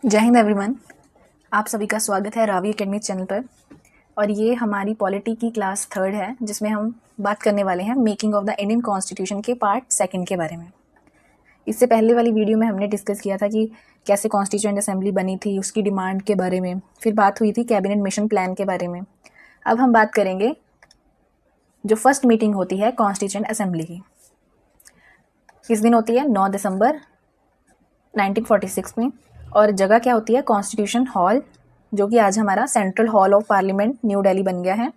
जय हिंद एवरीवन। आप सभी का स्वागत है रावी एकेडमी चैनल पर। और ये हमारी पॉलिटी की क्लास 3 है, जिसमें हम बात करने वाले हैं making of the Indian constitution के पार्ट 2 के बारे में। इससे पहले वाली वीडियो में हमने डिस्कस किया था कि कैसे कॉन्स्टिट्यूएंट असेंबली बनी थी, उसकी डिमांड के बारे में, फिर बात हुई थी कैबिनेट मिशन प्लान के बारे में। अब हम बात करेंगे जो फर्स्ट मीटिंग होती है कॉन्स्टिट्यूएंट असेंबली की। किस दिन होती है? 9 दिसंबर 1946 में। और जगह क्या होती है? कॉन्स्टिट्यूशन हॉल, जो कि आज हमारा central hall of parliament new Delhi बन गया है।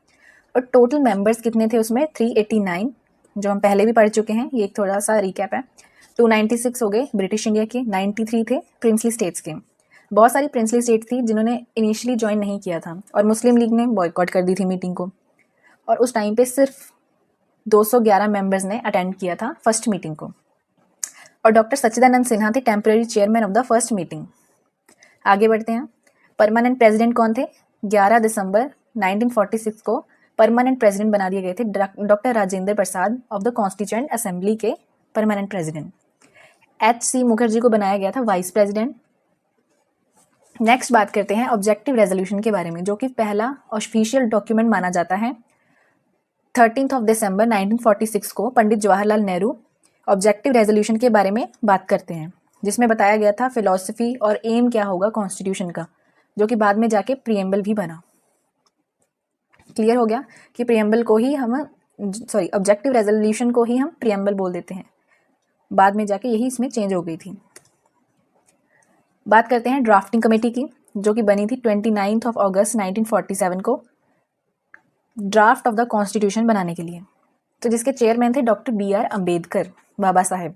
और टोटल मेंबर्स कितने थे उसमें? 389, जो हम पहले भी पढ़ चुके हैं। ये एक थोड़ा सा रिकैप है। 296 हो गए ब्रिटिश इंडिया के, 93 थे प्रिंसली स्टेट्स के। बहुत सारी प्रिंसली स्टेट थी जिन्होंने इनिशियली ज्वाइन नहीं किया था, और मुस्लिम लीग ने बॉयकॉट कर दी थी मीटिंग को। और उस टाइम पे सिर्फ 211 मेंबर्स ने अटेंड किया था फर्स्ट मीटिंग को। और डॉक्टर सच्चिदानंद सिन्हा थे temporary chairman of the first meeting. आगे बढ़ते हैं। परमानेंट प्रेसिडेंट कौन थे? 11 दिसंबर 1946 को परमानेंट प्रेसिडेंट बना दिए गए थे doctor Rajendra Prasad of the constituent assembly के परमानेंट प्रेसिडेंट। H.C. मुखर्जी को बनाया गया था वाइस प्रेसिडेंट। नेक्स्ट बात करते हैं ऑब्जेक्टिव रेजोल्यूशन के बारे में, जो कि पहला ऑफिशियल डॉक्यूमेंट माना जाता है। 13 दिसंबर 1946 को पंडित जवाहरलाल नेहरू ऑब्जेक्टिव रेजोल्यूशन के बारे में बात करते हैं, जिसमें बताया गया था फिलॉसफी और एम क्या होगा कॉन्स्टिट्यूशन का, जो कि बाद में जाके प्रीएम्बल भी बना। क्लियर हो गया कि प्रीएम्बल को ही हम ऑब्जेक्टिव रेजोल्यूशन को ही हम प्रीएम्बल बोल देते हैं। बाद में जाके यही इसमें चेंज हो गई थी। बात करते हैं ड्राफ्टिंग कमेटी की, जो कि बनी थी 29 अगस्त 1947 को ड्राफ्ट ऑफ द कॉन्स्टिट्यूशन बनाने के लिए। तो जिसके चेयरमैन थे डॉक्टर B.R. अम्बेडकर, बाबा साहेब।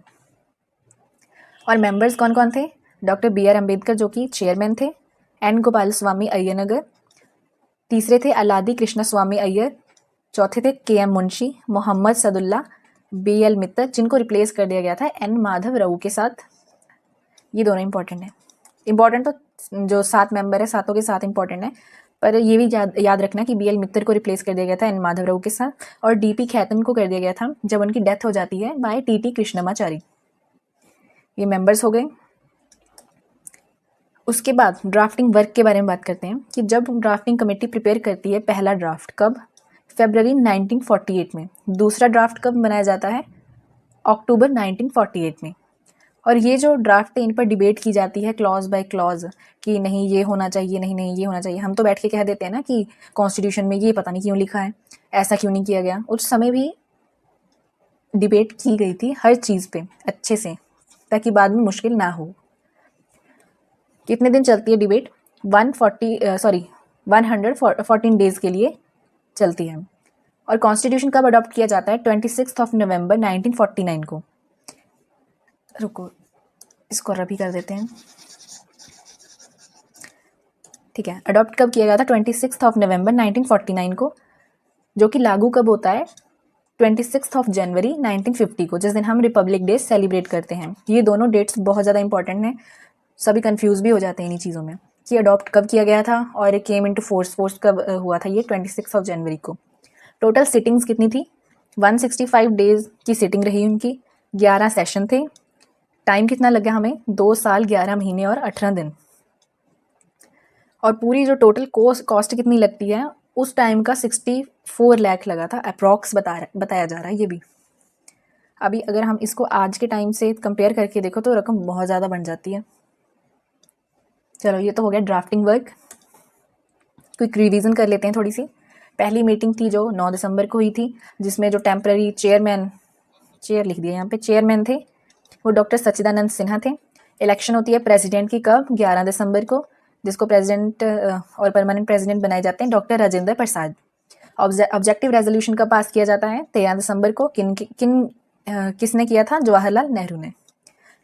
और मेंबर्स कौन कौन थे? Doctor B.R. अम्बेडकर, जो कि चेयरमैन थे। N. गोपाल स्वामी अय्यनगर। तीसरे थे अलादी कृष्ण स्वामी अय्यर। चौथे थे K.M. मुंशी, मोहम्मद सदुल्ला, B.L. मित्तर, जिनको रिप्लेस कर दिया गया था N. माधव राव के साथ। ये दोनों इंपॉर्टेंट है। इंपॉर्टेंट तो जो 7 मेंबर है, सातों के साथ इंपॉर्टेंट है, पर ये भी याद रखना कि B.L. मित्तर को रिप्लेस कर दिया गया था N. माधव राव के साथ, और D.P. खैतन को कर दिया गया था जब उनकी डेथ हो जाती है बाय T.T. कृष्णमाचारी। ये मेंबर्स हो गए। उसके बाद ड्राफ्टिंग वर्क के बारे में बात करते हैं कि जब ड्राफ्टिंग कमेटी प्रिपेयर करती है पहला ड्राफ्ट, कब? फरवरी 1948 में। दूसरा ड्राफ्ट कब बनाया जाता है? अक्टूबर 1948 में। और ये जो ड्राफ्ट है, इन पर डिबेट की जाती है क्लॉज बाय क्लॉज, कि नहीं ये होना चाहिए, नहीं ये होना चाहिए। हम तो बैठ के कह देते हैं ना कि कॉन्स्टिट्यूशन में ये पता नहीं क्यों लिखा है, ऐसा क्यों नहीं किया गया। उस समय भी डिबेट की गई थी हर चीज़ पे अच्छे से, ताकि बाद में मुश्किल ना हो। कितने दिन चलती है डिबेट? 114 डेज के लिए चलती है। और कॉन्स्टिट्यूशन कब अडॉप्ट किया जाता है? 26 नवंबर 1949 को। रुको, इसको रबी कर देते हैं। ठीक है, अडॉप्ट कब किया गया था? 26 नवंबर 1949 को, जो कि लागू कब होता है? 26 जनवरी 1950 को, जिस दिन हम रिपब्लिक डे सेलिब्रेट करते हैं। ये दोनों डेट्स बहुत ज़्यादा इंपॉर्टेंट हैं, सभी कंफ्यूज भी हो जाते हैं इन्हीं चीज़ों में कि अडॉप्ट कब किया गया था और एक केम इनटू फोर्स कब हुआ था। ये 26 जनवरी को। टोटल सिटिंग्स कितनी थी? 165 डेज की सिटिंग रही उनकी, 11 सेशन थे। टाइम कितना लगा हमें? 2 साल 11 महीने और 18 दिन। और पूरी जो टोटल कॉस्ट कितनी लगती है उस टाइम का? 64 लाख लगा था अप्रॉक्स, बताया जा रहा है ये भी। अभी अगर हम इसको आज के टाइम से कंपेयर करके देखो तो रकम बहुत ज़्यादा बन जाती है। चलो, ये तो हो गया ड्राफ्टिंग वर्क। क्विक रिवीजन कर लेते हैं थोड़ी सी। पहली मीटिंग थी जो 9 दिसंबर को हुई थी, जिसमें जो टेम्पररी चेयर लिख दिया यहाँ पे, चेयरमैन थे वो डॉक्टर सच्चिदानंद सिन्हा थे। इलेक्शन होती है प्रेसिडेंट की कब? 11 दिसंबर को, जिसको प्रेसिडेंट और परमानेंट प्रेसिडेंट बनाए जाते हैं डॉक्टर राजेंद्र प्रसाद। ऑब्जेक्टिव रेजोल्यूशन का पास किया जाता है 13 दिसंबर को। किसने किया था? जवाहरलाल नेहरू ने।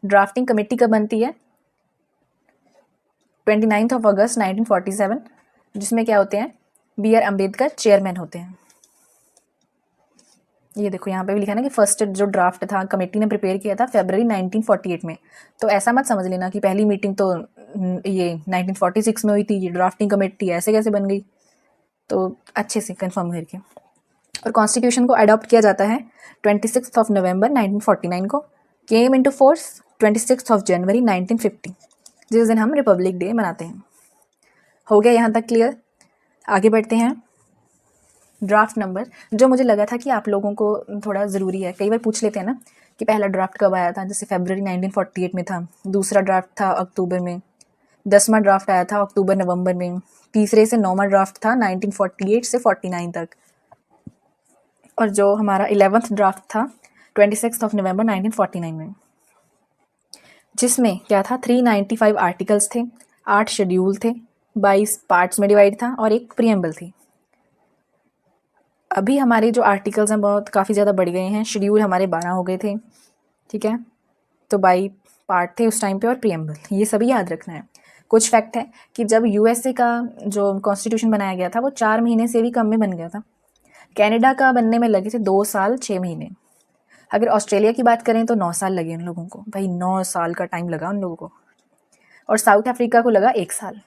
ड्राफ्टिंग कमेटी कब बनती है? 29 अगस्त 1947, जिसमें क्या होते हैं? B.R. अम्बेडकर चेयरमैन होते हैं। ये देखो यहाँ पे भी लिखा है ना कि फर्स्ट जो ड्राफ्ट था कमेटी ने प्रिपेयर किया था फरवरी 1948 में। तो ऐसा मत समझ लेना कि पहली मीटिंग तो ये 1946 में हुई थी, ये ड्राफ्टिंग कमेटी ऐसे कैसे बन गई। तो अच्छे से कंफर्म करके। और कॉन्स्टिट्यूशन को अडॉप्ट किया जाता है 26 नवंबर 1949 को। केम इनटू फोर्स 26 जनवरी 1950। जिस दिन हम रिपब्लिक डे मनाते हैं। हो गया यहाँ तक क्लियर? आगे बढ़ते हैं। ड्राफ्ट नंबर, जो मुझे लगा था कि आप लोगों को थोड़ा ज़रूरी है, कई बार पूछ लेते हैं ना कि पहला ड्राफ्ट कब आया था, जैसे फरवरी 1948 में था, दूसरा ड्राफ्ट था अक्टूबर में, 10वां ड्राफ्ट आया था अक्टूबर नवंबर में, तीसरे से 9वां ड्राफ्ट था 1948 से 49 तक, और जो हमारा 11वां ड्राफ्ट था 26 नवंबर 1949 में, जिसमें क्या था 395 आर्टिकल्स थे, 8 शेड्यूल थे, 22 पार्ट्स में डिवाइड था और एक प्रीएम्बल थी। अभी हमारे जो आर्टिकल्स हैं बहुत काफ़ी ज़्यादा बढ़ गए हैं, शेड्यूल हमारे 12 हो गए थे, ठीक है, तो 22 पार्ट थे उस टाइम पे और प्रीएम्बल, ये सभी याद रखना है। कुछ फैक्ट है कि जब यूएसए का जो कॉन्स्टिट्यूशन बनाया गया था वो 4 महीने से भी कम में बन गया था। कनाडा का बनने में लगे थे 2 साल 6 महीने। अगर ऑस्ट्रेलिया की बात करें तो 9 साल लगे उन लोगों को, भाई 9 साल का टाइम लगा उन लोगों को, और साउथ अफ्रीका को लगा 1 साल।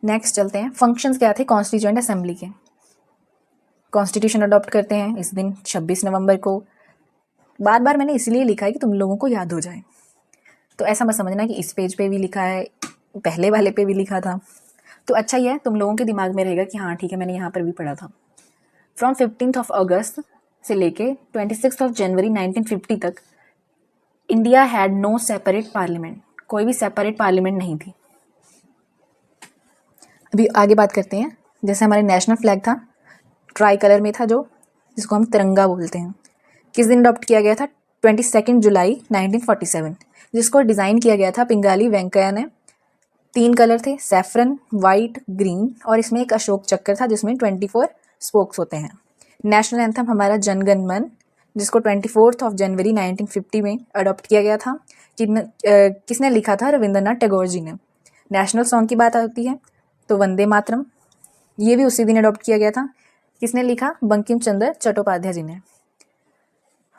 नेक्स्ट चलते हैं, फंक्शंस क्या थे कॉन्स्टिट्यूएंट असेंबली के। कॉन्स्टिट्यूशन अडॉप्ट करते हैं इस दिन 26 नवंबर को। बार बार मैंने इसलिए लिखा है कि तुम लोगों को याद हो जाए, तो ऐसा मत समझना कि इस पेज पे भी लिखा है, पहले वाले पे भी लिखा था, तो अच्छा ही है, तुम लोगों के दिमाग में रहेगा कि हाँ ठीक है मैंने यहाँ पर भी पढ़ा था। फ्रॉम 15 अगस्त से लेके 26 जनवरी 1950 तक India had no separate parliament, कोई भी सेपरेट पार्लियामेंट नहीं थी। अभी आगे बात करते हैं, जैसे हमारे नेशनल फ्लैग था ट्राई कलर में था, जो जिसको हम तिरंगा बोलते हैं, किस दिन अडॉप्ट किया गया था 22 जुलाई 1947, जिसको डिज़ाइन किया गया था पिंगाली वेंकैया ने। 3 कलर थे, सैफरन, वाइट, ग्रीन, और इसमें एक अशोक चक्र था जिसमें 24 स्पोक्स होते हैं। नेशनल एंथम हमारा जनगण मन, जिसको 24 जनवरी 1950 में अडॉप्ट किया गया था। किसने लिखा था? रविंद्रनाथ टैगोर जी ने। नेशनल सॉन्ग की बात आती है तो वंदे मातरम, ये भी उसी दिन अडॉप्ट किया गया था। किसने लिखा? बंकिम चंद्र चट्टोपाध्याय जी ने।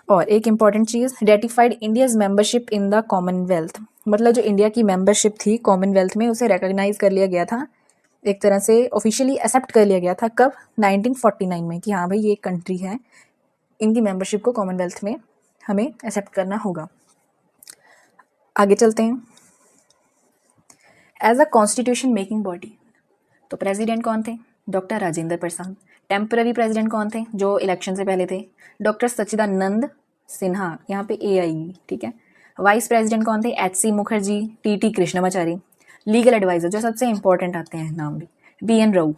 और एक important cheese, ratified India's membership in the Commonwealth, मतलब जो इंडिया की मेंबरशिप थी कॉमनवेल्थ में उसे रिकॉग्नाइज कर लिया गया था, एक तरह से ऑफिशियली एक्सेप्ट कर लिया गया था। कब? 1949 में, कि हाँ भाई ये कंट्री है, इनकी मेंबरशिप को कॉमनवेल्थ में हमें एक्सेप्ट करना होगा। आगे चलते हैं। As a constitution making body, तो प्रेसिडेंट कौन थे? Doctor Rajendra Prasad. Temporary president कौन थे जो इलेक्शन से पहले थे? डॉक्टर सच्चिदानंद सिन्हा, यहाँ पे ए आई, ठीक है। वाइस प्रेसिडेंट कौन थे? H C. Mukherjee, T T. Krishnamachari. Legal adviser जो सबसे इंपॉर्टेंट आते हैं नाम भी, बी.एन. राव,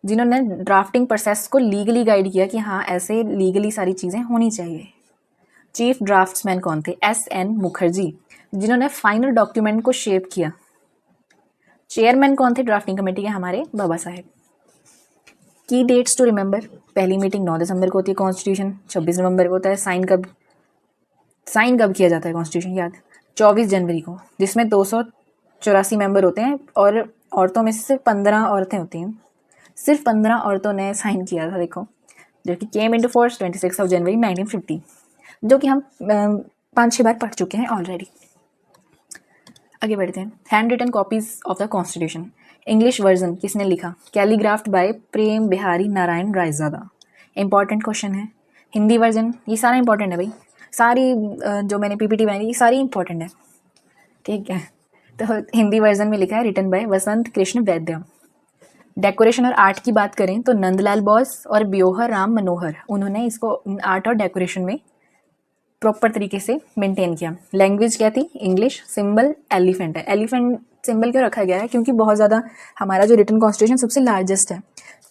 जिन्होंने ड्राफ्टिंग प्रोसेस को लीगली गाइड किया कि हाँ ऐसे लीगली सारी चीज़ें होनी चाहिए। चीफ ड्राफ्ट्समैन कौन थे? एस.एन. मुखर्जी, जिन्होंने फाइनल डॉक्यूमेंट को शेप किया। चेयरमैन कौन थे ड्राफ्टिंग कमेटी के? हमारे बाबा साहेब। की डेट्स टू रिमेंबर, पहली मीटिंग 9 दिसंबर को होती है, कॉन्स्टिट्यूशन 26 नवंबर को होता है। साइन कब किया जाता है कॉन्स्टिट्यूशन? याद, 24 जनवरी को, जिसमें 284 मेंबर होते हैं और औरतों में से सिर्फ 15 औरतें होती हैं। सिर्फ 15 औरतों ने साइन किया था, देखो, जो कि केम इनटू फोर्स 26 जनवरी 1950, जो कि हम 5-6 बार पढ़ चुके हैं ऑलरेडी। आगे बढ़ते हैं। Hand written copies of the constitution, English version किसने लिखा? Calligraphed by Prem Bihari Narayan Raizada. Important question है। हिंदी वर्जन, ये सारा इंपॉर्टेंट है भाई, सारी जो मैंने पीपीटी बनाई ये सारी इंपॉर्टेंट है, ठीक है। तो हिंदी वर्जन में लिखा है written by Vasant Krishna Vaidya. Decoration और आर्ट की बात करें तो नंदलाल बोस और ब्योहर राम मनोहर, उन्होंने इसको आर्ट और डेकोरेशन में प्रॉपर तरीके से मेंटेन किया। लैंग्वेज क्या थी? इंग्लिश। सिंबल एलिफेंट है। एलिफेंट सिंबल क्यों रखा गया है? क्योंकि बहुत ज़्यादा हमारा जो रिटन कॉन्स्टिट्यूशन सबसे लार्जेस्ट है,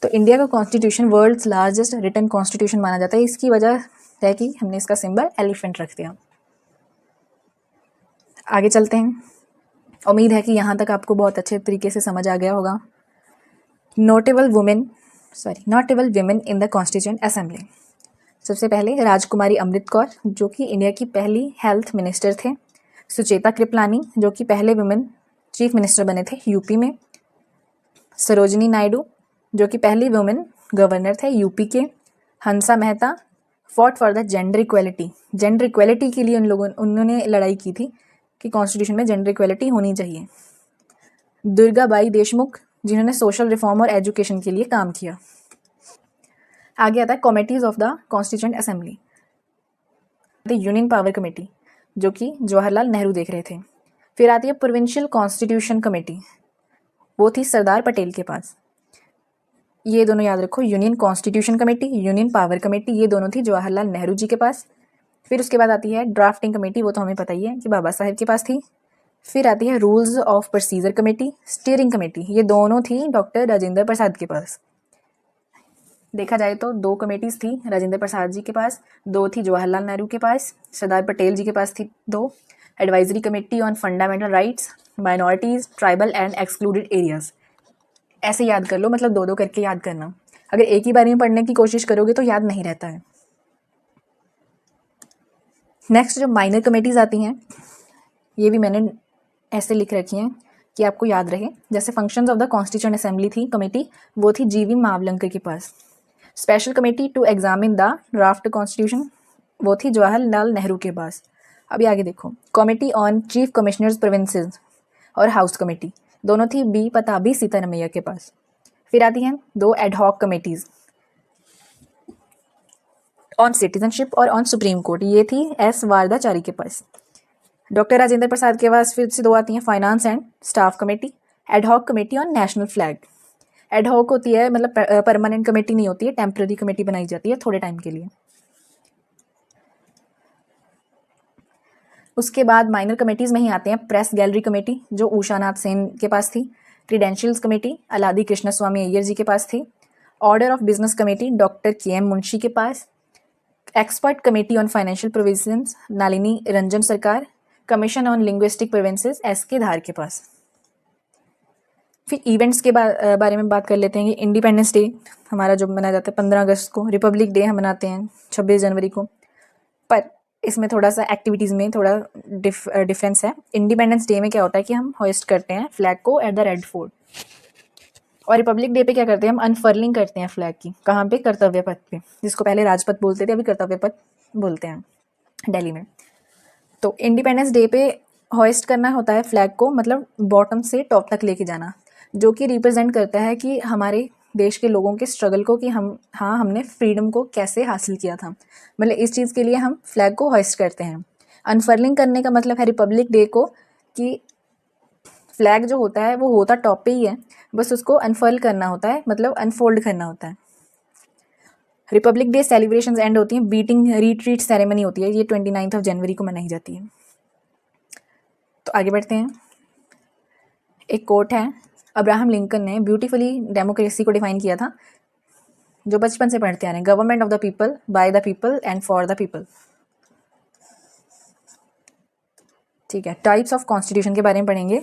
तो इंडिया का constitution world's largest written constitution माना जाता है। इसकी वजह है कि हमने इसका सिंबल एलिफेंट रख दिया। आगे चलते हैं। उम्मीद है कि यहाँ तक आपको बहुत अच्छे तरीके से समझ आ गया होगा। Notable women in the constituent assembly. सबसे पहले राजकुमारी अमृत कौर, जो कि इंडिया की पहली हेल्थ मिनिस्टर थे। सुचेता कृपलानी, जो कि पहले वुमेन चीफ मिनिस्टर बने थे यूपी में। सरोजिनी नायडू, जो कि पहली वुमेन गवर्नर थे यूपी के। Hansa Mehta fought for the gender equality, gender equality के लिए उन्होंने लड़ाई की थी कि कॉन्स्टिट्यूशन में जेंडर इक्वेलिटी होनी चाहिए। दुर्गा बाई देशमुख, जिन्होंने सोशल रिफॉर्म और एजुकेशन के लिए काम किया। आगे आता है committees of the constituent assembly. The union power committee, जो कि जवाहरलाल नेहरू देख रहे थे। फिर आती है प्रोविंशियल कॉन्स्टिट्यूशन कमेटी, वो थी सरदार पटेल के पास। ये दोनों याद रखो, union constitution committee, union power committee, ये दोनों थी जवाहरलाल नेहरू जी के पास। फिर उसके बाद आती है ड्राफ्टिंग कमेटी, वो तो हमें पता ही है कि बाबा साहेब के पास थी। फिर आती है rules of procedure committee, steering committee, ये दोनों थी डॉक्टर राजेंद्र प्रसाद के पास। देखा जाए तो 2 कमेटीज थी राजेंद्र प्रसाद जी के पास, 2 थी जवाहरलाल नेहरू के पास, सरदार पटेल जी के पास थी 2। Advisory committee on fundamental rights, minorities, tribal and excluded areas. ऐसे याद कर लो, मतलब 2-2 करके याद करना। अगर एक ही बारे में पढ़ने की कोशिश करोगे तो याद नहीं रहता है। नेक्स्ट जो माइनर कमेटीज़ आती हैं, ये भी मैंने ऐसे लिख रखी हैं कि आपको याद रहे। जैसे functions of the constituent assembly थी कमेटी, वो थी जीवी मावलंकर के पास। Special committee to examine the draft constitution, वो थी जवाहरलाल नेहरू के पास। अभी आगे देखो, committee on chief commissioners provinces और हाउस कमेटी, दोनों थी बी पताबी सीतारमैया के पास। फिर आती हैं 2 एडहॉक कमेटीज़ ऑन सिटीजनशिप और ऑन सुप्रीम कोर्ट, ये थी एस वारदाचारी के पास। डॉक्टर राजेंद्र प्रसाद के पास फिर से 2 आती हैं, finance and staff committee, ad hoc committee on national flag. Ad hoc होती है मतलब परमानेंट कमेटी नहीं होती है, टेम्पररी कमेटी बनाई जाती है थोड़े टाइम के लिए। उसके बाद माइनर कमेटीज़ में ही आते हैं प्रेस गैलरी कमेटी, जो उषानाथ सेन के पास थी। Credentials committee Alladi Krishnaswami Ayyar ji के पास थी। Order of business committee doctor K M. Munshi के पास। Expert committee on financial provisions Nalini Ranjan Sarkar. Commission on linguistic provinces S K. Dhar के पास। फिर इवेंट्स के बारे में बात कर लेते हैं। इंडिपेंडेंस डे हमारा जो मनाया जाता है 15 अगस्त को, रिपब्लिक डे हम मनाते हैं 26 जनवरी को, पर इसमें थोड़ा सा एक्टिविटीज़ में थोड़ा डिफरेंस है। इंडिपेंडेंस डे में क्या होता है कि हम होइस्ट करते हैं फ्लैग को एट द रेड फोर्ट, और रिपब्लिक डे पे क्या करते हैं, हम अनफर्लिंग करते हैं फ्लैग की। कहाँ पे? कर्तव्य पथ पे, जिसको पहले राजपथ बोलते थे, अभी कर्तव्य पथ बोलते हैं दिल्ली में। तो इंडिपेंडेंस डे पे होइस्ट करना होता है फ्लैग को, मतलब बॉटम से टॉप तक लेके जाना, जो कि रिप्रेजेंट करता है कि हमारे देश के लोगों के स्ट्रगल को, कि हमने फ्रीडम को कैसे हासिल किया था। मतलब इस चीज़ के लिए हम फ्लैग को होइस्ट करते हैं। अनफर्लिंग करने का मतलब है रिपब्लिक डे को कि फ्लैग जो होता है वो होता टॉप पे ही है, बस उसको अनफर्ल करना होता है, मतलब अनफोल्ड करना होता है। रिपब्लिक डे सेलिब्रेशंस एंड होती हैं, बीटिंग रिट्रीट सेरेमनी होती है, ये 29 जनवरी को मनाई जाती है। तो आगे बढ़ते हैं। एक कोट है, अब्राहम लिंकन ने ब्यूटीफुली डेमोक्रेसी को डिफाइन किया था, जो बचपन से पढ़ते आ रहे हैं, government of the people, by the people and for the people. ठीक है, टाइप्स ऑफ कॉन्स्टिट्यूशन के बारे में पढ़ेंगे।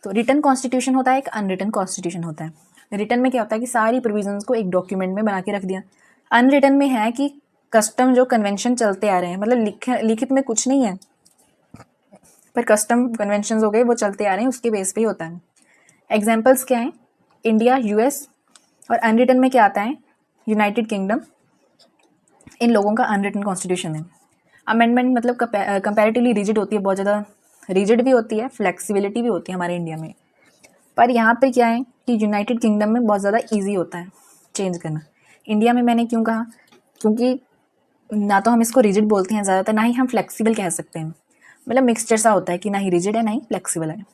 तो रिटन कॉन्स्टिट्यूशन होता है, एक अनरिटन कॉन्स्टिट्यूशन होता है। रिटन में क्या होता है कि सारी प्रोविजंस को एक डॉक्यूमेंट में बना के रख दिया। अनरिटन में है कि कस्टम जो कन्वेंशन चलते आ रहे हैं, मतलब लिखित में कुछ नहीं है, पर कस्टम कन्वेंशन हो गए वो चलते आ रहे हैं, उसके बेस पे ही होता है। एग्जाम्पल्स क्या हैं? India, US. और अनरिटन में क्या आता है? United kingdom. इन लोगों का अनरिटन कॉन्स्टिट्यूशन है। अमेंडमेंट मतलब कंपैरेटिवली रिजिड होती है, बहुत ज़्यादा रिजिड भी होती है, फ्लेक्सिबिलिटी भी होती है हमारे इंडिया में। पर यहाँ पे क्या है कि यूनाइटेड किंगडम में बहुत ज़्यादा ईजी होता है चेंज करना। इंडिया में मैंने क्यों कहा? क्योंकि ना तो हम इसको रिजिड बोलते हैं ज़्यादातर, ना ही हम फ्लेक्सिबल कह सकते हैं, मतलब मिक्सचर सा होता है कि ना ही रिजिड है ना ही फ्लेक्सिबल है।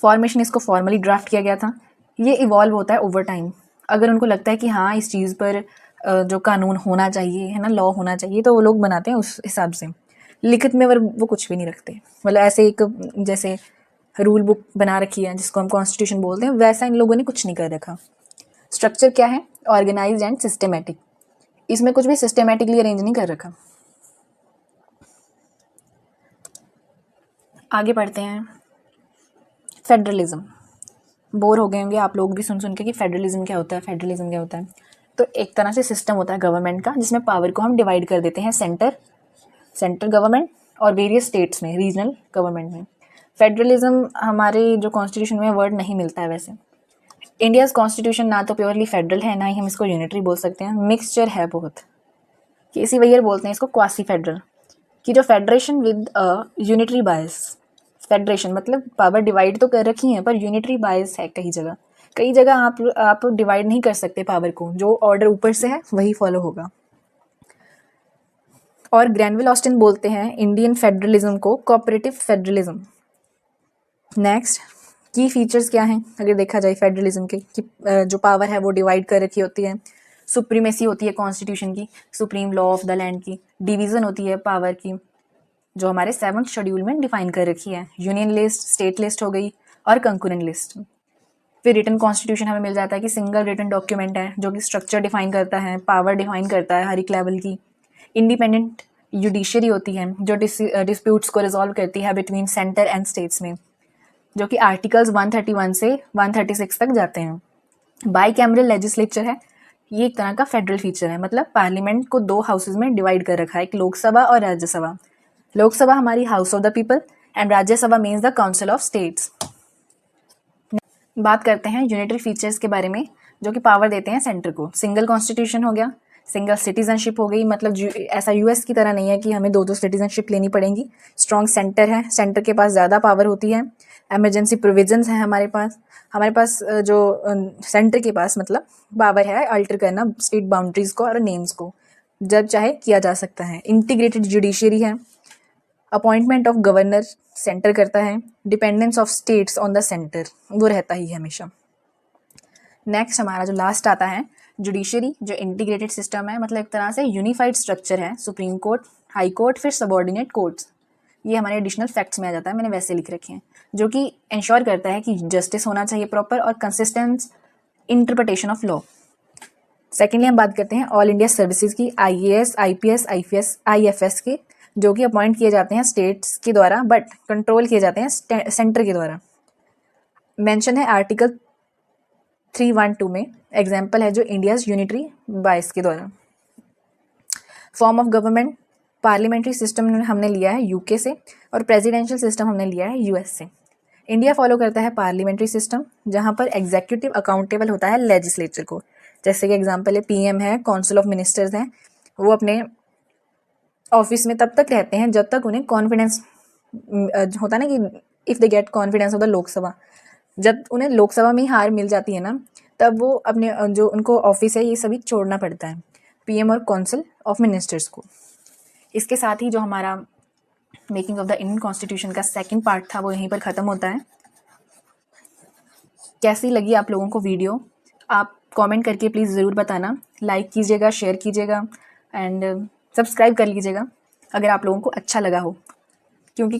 फॉर्मेशन इसको फॉर्मली ड्राफ्ट किया गया था। ये इवॉल्व होता है ओवर टाइम। अगर उनको लगता है कि हाँ इस चीज़ पर जो कानून होना चाहिए है ना, लॉ होना चाहिए, तो वो लोग बनाते हैं उस हिसाब से। लिखित में वो कुछ भी नहीं रखते, मतलब ऐसे एक जैसे रूल बुक बना रखी है जिसको हम कॉन्स्टिट्यूशन बोलते हैं, वैसा इन लोगों ने कुछ नहीं कर रखा। स्ट्रक्चर क्या है? Organised and systematic. इसमें कुछ भी सिस्टमेटिकली अरेंज नहीं कर रखा। आगे बढ़ते हैं। फेडरलिज्म। बोर हो गए होंगे आप लोग भी सुन के कि फेडरलिज्म क्या होता है, फेडरलिज्म क्या होता है। तो एक तरह से सिस्टम होता है गवर्नमेंट का, जिसमें पावर को हम डिवाइड कर देते हैं सेंटर गवर्नमेंट और वेरियस स्टेट्स में, रीजनल गवर्नमेंट में। फेडरलिज्म हमारे जो कॉन्स्टिट्यूशन में वर्ड नहीं मिलता है वैसे। इंडियाज कॉन्स्टिट्यूशन ना तो प्योरली फेडरल है, ना ही हम इसको यूनिटरी बोल सकते हैं, मिक्सचर है बहुत। केसी वैयर बोलते हैं इसको क्वासी फेडरल, कि जो federation with a unitary bias. Federation मतलब पावर डिवाइड तो कर रखी है, पर यूनिटरी बायस है कई जगह आप डिवाइड नहीं कर सकते पावर को, जो ऑर्डर ऊपर से है वही फॉलो होगा। और ग्रैनविल ऑस्टिन बोलते हैं इंडियन फेडरलिज्म को कोऑपरेटिव फेडरलिज्म। नेक्स्ट, की फीचर्स क्या हैं अगर देखा जाए फेडरलिज्म के, कि जो पावर है वो डिवाइड कर रखी होती है, सुप्रीमेसी होती है कॉन्स्टिट्यूशन की, supreme law of the land की, डिवीज़न होती है पावर की जो हमारे 7th शेड्यूल में डिफाइन कर रखी है, यूनियन लिस्ट, स्टेट लिस्ट हो गई और कंकरेंट लिस्ट। फिर रिटन कॉन्स्टिट्यूशन हमें मिल जाता है कि सिंगल रिटन डॉक्यूमेंट है जो कि स्ट्रक्चर डिफाइन करता है, पावर डिफाइन करता है हर एक लेवल की। इंडिपेंडेंट जुडिशरी होती है जो डिस्प्यूट्स को रिजॉल्व करती है बिटवीन सेंटर एंड स्टेट्स में, जो कि आर्टिकल्स 131 से 136 तक जाते हैं। बाई कैमरल लेजिस्लेचर है, ये एक तरह का फेडरल फीचर है, मतलब पार्लियामेंट को 2 हाउसेज में डिवाइड कर रखा है, एक लोकसभा और राज्यसभा। लोकसभा हमारी house of the people and Rajya Sabha means the council of states. बात करते हैं यूनिटरी फीचर्स के बारे में जो कि पावर देते हैं सेंटर को। सिंगल कॉन्स्टिट्यूशन हो गया, सिंगल सिटीजनशिप हो गई, मतलब ऐसा यूएस की तरह नहीं है कि हमें 2 सिटीजनशिप लेनी पड़ेंगी। स्ट्रॉन्ग सेंटर है, सेंटर के पास ज़्यादा पावर होती है। एमरजेंसी प्रोविजंस हैं हमारे पास जो सेंटर के पास मतलब पावर है अल्टर करना स्टेट बाउंड्रीज को और नेम्स को जब चाहे किया जा सकता है। इंटीग्रेटेड जुडिशरी है, अपॉइंटमेंट ऑफ गवर्नर सेंटर करता है, dependence of states on the centre वो रहता ही है हमेशा। नेक्स्ट हमारा जो लास्ट आता है जुडिशरी, जो इंटीग्रेटेड सिस्टम है, मतलब एक तरह से यूनिफाइड स्ट्रक्चर है, सुप्रीम कोर्ट, हाई कोर्ट, फिर सबॉर्डिनेट कोर्ट्स। ये हमारे एडिशनल फैक्ट्स में आ जाता है, मैंने वैसे लिख रखे हैं, जो कि इंश्योर करता है कि जस्टिस होना चाहिए प्रॉपर और consistent interpretation of law. Secondly हम बात करते हैं ऑल इंडिया सर्विसेज की, IAS, IPS, IFS के, जो कि अपॉइंट किए जाते हैं स्टेट्स के द्वारा बट कंट्रोल किए जाते हैं सेंटर के द्वारा। मेंशन है आर्टिकल 312 में, एग्जाम्पल है जो इंडियाज यूनिटरी बाइस के द्वारा। Form of government, parliamentary system हमने लिया है यूके से और प्रेसिडेंशियल सिस्टम हमने लिया है यूएस से। इंडिया फॉलो करता है पार्लियामेंट्री सिस्टम जहाँ पर एग्जीक्यूटिव अकाउंटेबल होता है लेजिस्लेचर को, जैसे कि एग्जांपल है PM है, काउंसिल ऑफ मिनिस्टर्स हैं, वो अपने ऑफिस में तब तक रहते हैं जब तक उन्हें कॉन्फिडेंस होता है ना कि if they get confidence of the Lok Sabha, जब उन्हें लोकसभा में ही हार मिल जाती है ना तब वो अपने जो उनको ऑफिस है ये सभी छोड़ना पड़ता है, PM और काउंसिल ऑफ मिनिस्टर्स को। इसके साथ ही जो हमारा making of the Indian constitution का सेकंड पार्ट था वो यहीं पर ख़त्म होता है। कैसी लगी आप लोगों को वीडियो, आप कमेंट करके प्लीज़ ज़रूर बताना, लाइक कीजिएगा, शेयर कीजिएगा एंड सब्सक्राइब कर लीजिएगा अगर आप लोगों को अच्छा लगा हो, क्योंकि